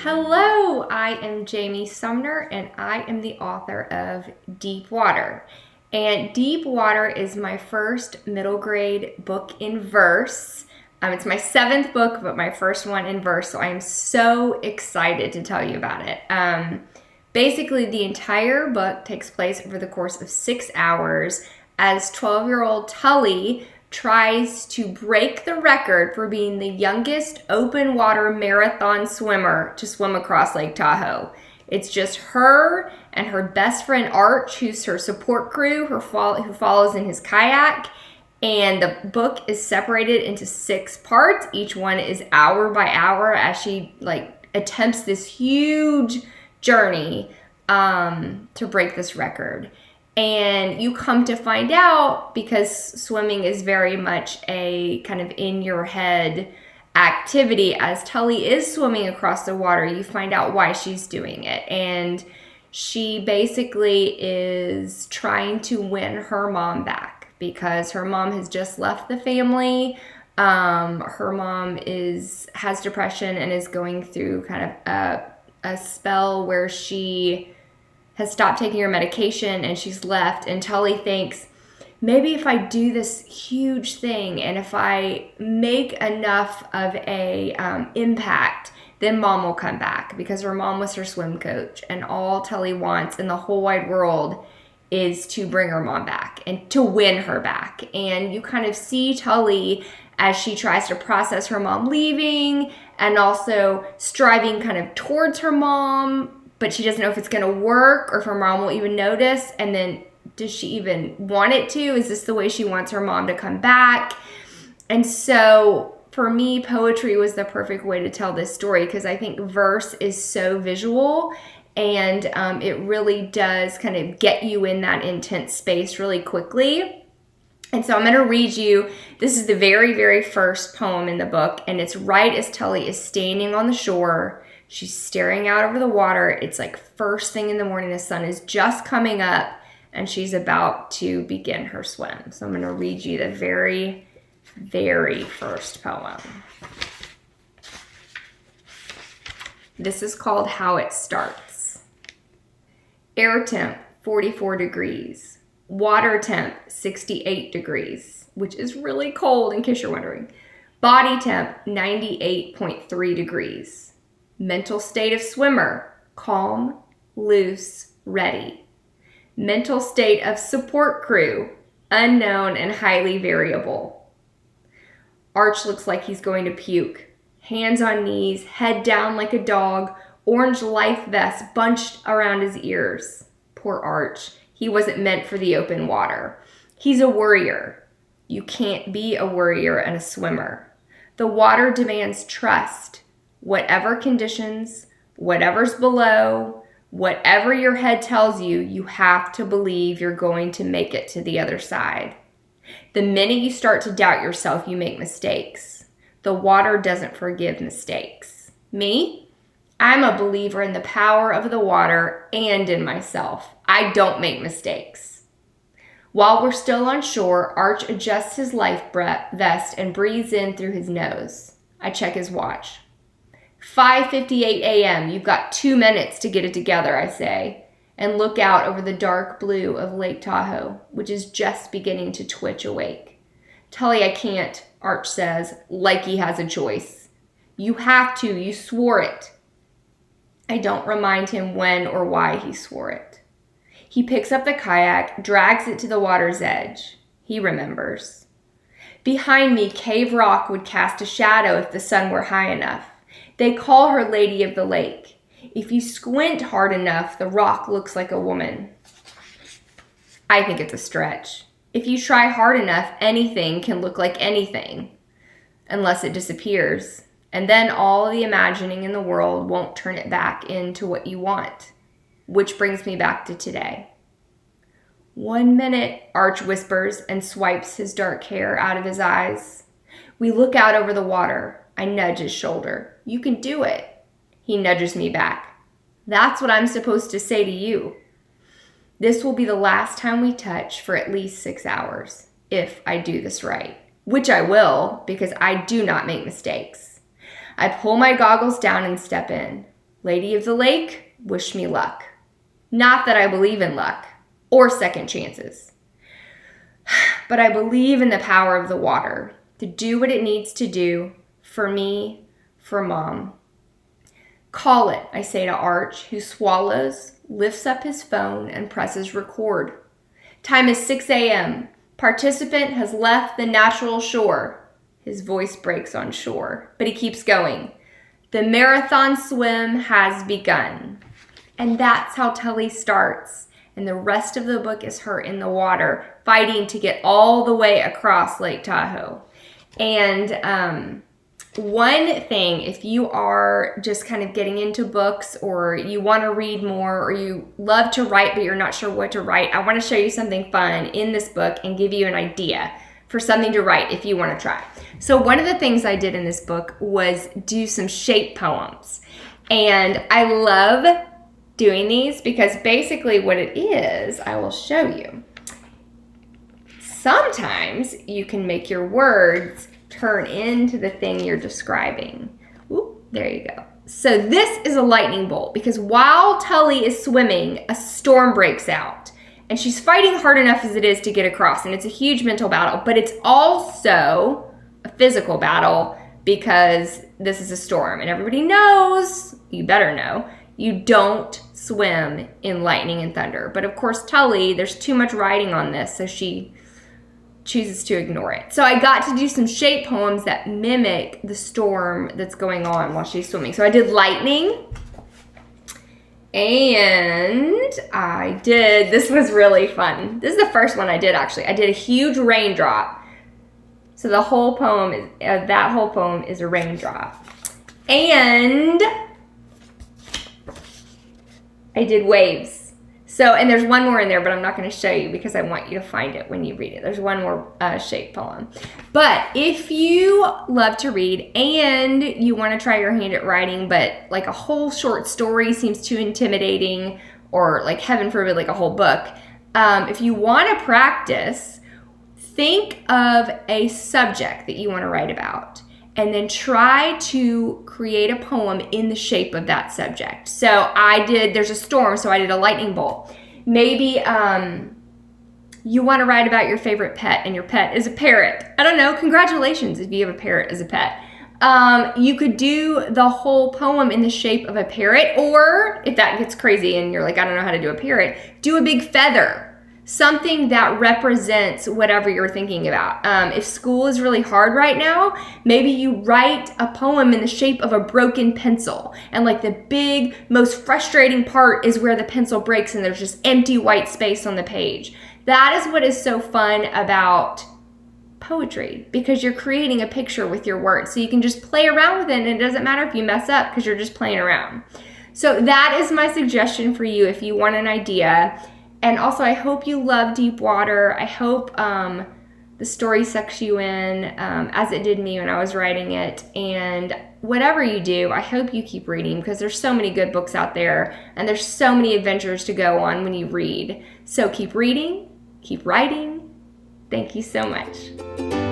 Hello, I am Jamie Sumner and I am the author of Deep Water. And Deep Water is my first middle grade book in verse. It's my 7th book, but my first one in verse, so I am so excited to tell you about it. Basically, the entire book takes place over the course of 6 hours as 12-year-old Tully tries to break the record for being the youngest open water marathon swimmer to swim across Lake Tahoe. It's just her and her best friend Arch, who's her support crew, who follows in his kayak. And the book is separated into 6 parts. Each one is hour by hour as she attempts this huge journey to break this record. And you come to find out, because swimming is very much a kind of in your head activity, as Tully is swimming across the water, you find out why she's doing it. And she basically is trying to win her mom back because her mom has just left the family. Her mom has depression and is going through kind of a spell where she has stopped taking her medication and she's left, and Tully thinks, maybe if I do this huge thing and if I make enough of a impact, then mom will come back, because her mom was her swim coach, and all Tully wants in the whole wide world is to bring her mom back and to win her back. And you kind of see Tully as she tries to process her mom leaving and also striving kind of towards her mom, but she doesn't know if it's going to work or if her mom will even notice. And then does she even want it to? Is this the way she wants her mom to come back? And so for me, poetry was the perfect way to tell this story, because I think verse is so visual, and it really does kind of get you in that intense space really quickly. And so I'm going to read you, this is the very, very first poem in the book, and it's right as Tully is standing on the shore. She's staring out over the water. It's like first thing in the morning. The sun is just coming up and she's about to begin her swim. So I'm going to read you the very, very first poem. This is called How It Starts. Air temp, 44 degrees. Water temp, 68 degrees, which is really cold in case you're wondering. Body temp, 98.3 degrees. Mental state of swimmer, calm, loose, ready. Mental state of support crew, unknown and highly variable. Arch looks like he's going to puke. Hands on knees, head down like a dog, orange life vest bunched around his ears. Poor Arch. He wasn't meant for the open water. He's a worrier. You can't be a worrier and a swimmer. The water demands trust. Whatever conditions, whatever's below, whatever your head tells you, you have to believe you're going to make it to the other side. The minute you start to doubt yourself, you make mistakes. The water doesn't forgive mistakes. Me? I'm a believer in the power of the water and in myself. I don't make mistakes. While we're still on shore, Arch adjusts his life vest and breathes in through his nose. I check his watch. 5:58 a.m. You've got 2 minutes to get it together, I say, and look out over the dark blue of Lake Tahoe, which is just beginning to twitch awake. Tully, I can't, Arch says, like he has a choice. You have to, you swore it. I don't remind him when or why he swore it. He picks up the kayak, drags it to the water's edge. He remembers. Behind me, Cave Rock would cast a shadow if the sun were high enough. They call her Lady of the Lake. If you squint hard enough, the rock looks like a woman. I think it's a stretch. If you try hard enough, anything can look like anything, unless it disappears. And then all the imagining in the world won't turn it back into what you want. Which brings me back to today. 1 minute, Arch whispers and swipes his dark hair out of his eyes. We look out over the water. I nudge his shoulder. You can do it. He nudges me back. That's what I'm supposed to say to you. This will be the last time we touch for at least 6 hours, if I do this right. Which I will, because I do not make mistakes. I pull my goggles down and step in. Lady of the Lake, wish me luck. Not that I believe in luck or second chances, but I believe in the power of the water to do what it needs to do for me, for Mom. Call it, I say to Arch, who swallows, lifts up his phone, and presses record. Time is 6 a.m. Participant has left the natural shore. His voice breaks on shore, but he keeps going. The marathon swim has begun. And that's how Tully starts. And the rest of the book is her in the water, fighting to get all the way across Lake Tahoe. And one thing, if you are just kind of getting into books, or you want to read more, or you love to write but you're not sure what to write, I want to show you something fun in this book and give you an idea for something to write if you want to try. So one of the things I did in this book was do some shape poems. And I love doing these because basically what it is, I will show you. Sometimes you can make your words turn into the thing you're describing. Ooh, there you go. So this is a lightning bolt because while Tully is swimming, a storm breaks out. And she's fighting hard enough as it is to get across. And it's a huge mental battle, but it's also a physical battle because this is a storm. And everybody knows, you better know, you don't swim in lightning and thunder. But of course, Tully, there's too much riding on this, so she chooses to ignore it. So I got to do some shape poems that mimic the storm that's going on while she's swimming. So I did lightning, and I did, this was really fun. This is the first one I did actually. I did a huge raindrop. So the whole poem is, that whole poem is a raindrop. And I did waves. So, and there's one more in there, but I'm not going to show you because I want you to find it when you read it. There's one more shape poem. But if you love to read and you want to try your hand at writing, but like a whole short story seems too intimidating, or like heaven forbid, like a whole book, if you want to practice, think of a subject that you want to write about. And then try to create a poem in the shape of that subject. So there's a storm, so I did a lightning bolt. Maybe you want to write about your favorite pet, and your pet is a parrot. I don't know, congratulations if you have a parrot as a pet. You could do the whole poem in the shape of a parrot, or if that gets crazy and you're like, I don't know how to do a parrot, do a big feather. Something that represents whatever you're thinking about. If school is really hard right now, maybe you write a poem in the shape of a broken pencil. And like the big, most frustrating part is where the pencil breaks and there's just empty white space on the page. That is what is so fun about poetry, because you're creating a picture with your words. So you can just play around with it, and it doesn't matter if you mess up because you're just playing around. So that is my suggestion for you if you want an idea. And also, I hope you love deep water. I hope the story sucks you in as it did me when I was writing it. And whatever you do, I hope you keep reading, because there's so many good books out there, and there's so many adventures to go on when you read. So keep reading, keep writing. Thank you so much.